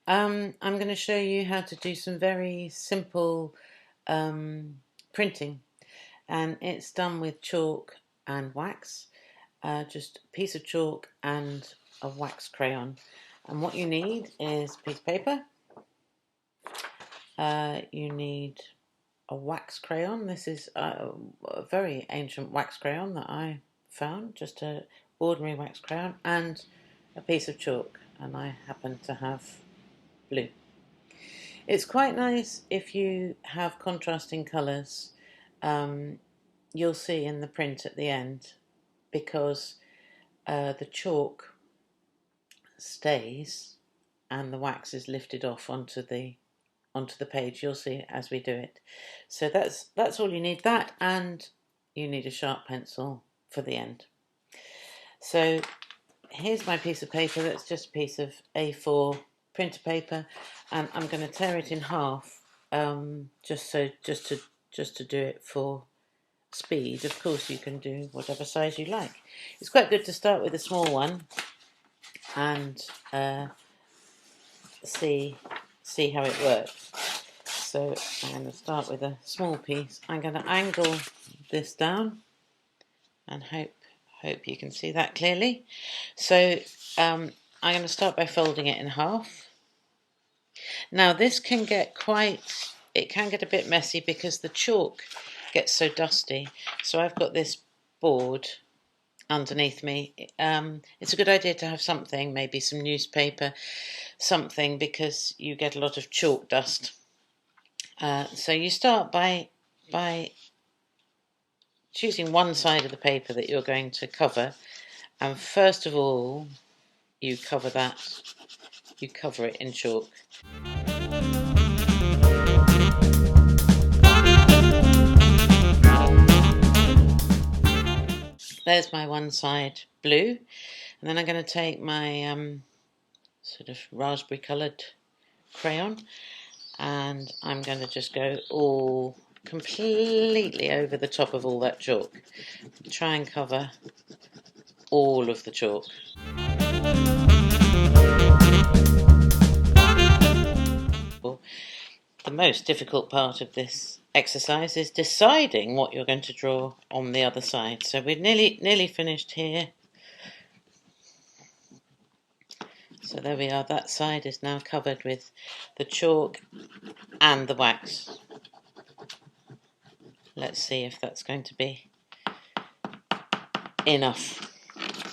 I'm going to show you how to do some very simple printing, and it's done with chalk and wax, just a piece of chalk and a wax crayon. And what you need is a piece of paper, you need a wax crayon. This is a very ancient wax crayon that I found, just an ordinary wax crayon, and a piece of chalk, and I happen to have blue. It's quite nice if you have contrasting colours. You'll see in the print at the end, because the chalk stays and the wax is lifted off onto the page. You'll see as we do it. So that's all you need. That, and you need a sharp pencil for the end. So here's my piece of paper. That's just a piece of A4 printer paper, and I'm going to tear it in half, just to do it for speed. Of course, you can do whatever size you like. It's quite good to start with a small one and see how it works. So I'm going to start with a small piece. I'm going to angle this down and hope you can see that clearly. So I'm going to start by folding it in half. Now this can get a bit messy because the chalk gets so dusty. So I've got this board underneath me. It's a good idea to have something, maybe some newspaper, something, because you get a lot of chalk dust. So you start by choosing one side of the paper that you're going to cover, and first of all you cover it in chalk. There's my one side blue, and then I'm going to take my sort of raspberry coloured crayon, and I'm going to just go all completely over the top of all that chalk. Try and cover all of the chalk. The most difficult part of this exercise is deciding what you're going to draw on the other side. So we're nearly finished here. So there we are, that side is now covered with the chalk and the wax. Let's see if that's going to be enough.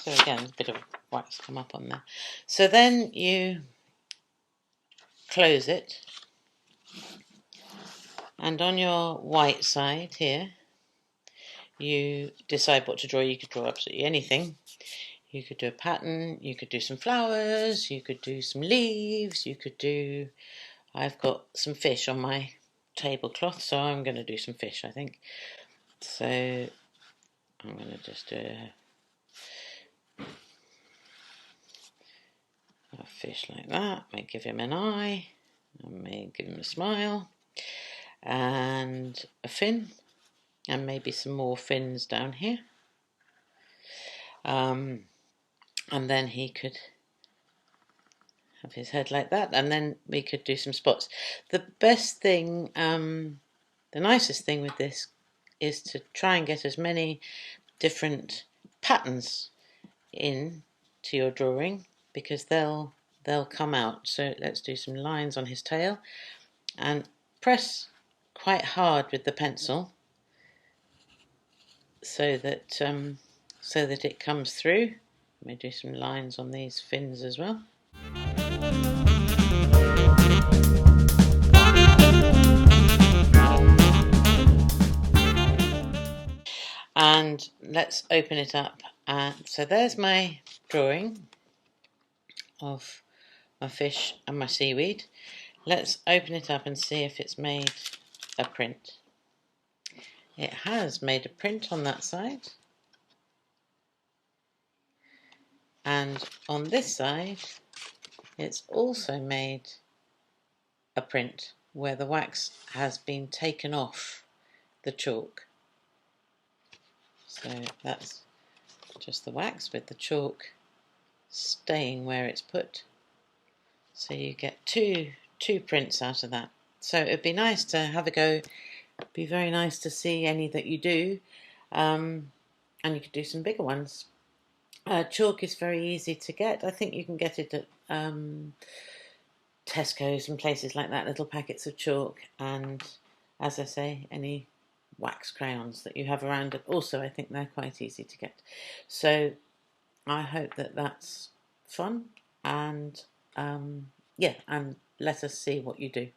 So again, a bit of wax come up on there. So then you close it, and on your white side here, you decide what to draw. You could draw absolutely anything. You could do a pattern, you could do some flowers, you could do some leaves, I've got some fish on my tablecloth, so I'm going to do some fish, I think. So I'm going to just do a fish like that. May give him an eye, I may give him a smile, and a fin, and maybe some more fins down here. And then he could have his head like that, and then we could do some spots. The best thing, the nicest thing with this is to try and get as many different patterns in to your drawing, because they'll come out. So let's do some lines on his tail, and press quite hard with the pencil so that it comes through. Let me do some lines on these fins as well. And let's open it up. So there's my drawing of my fish and my seaweed. Let's open it up and see if it's made a print. It has made a print on that side, and on this side it's also made a print where the wax has been taken off the chalk. So that's just the wax with the chalk staying where it's put. So you get two prints out of that. So it'd be nice to have a go. It'd be very nice to see any that you do, and you could do some bigger ones. Chalk is very easy to get. I think you can get it at Tesco's and places like that, little packets of chalk, and as I say, any wax crayons that you have around. Also, I think they're quite easy to get. So I hope that that's fun, and yeah, and let us see what you do.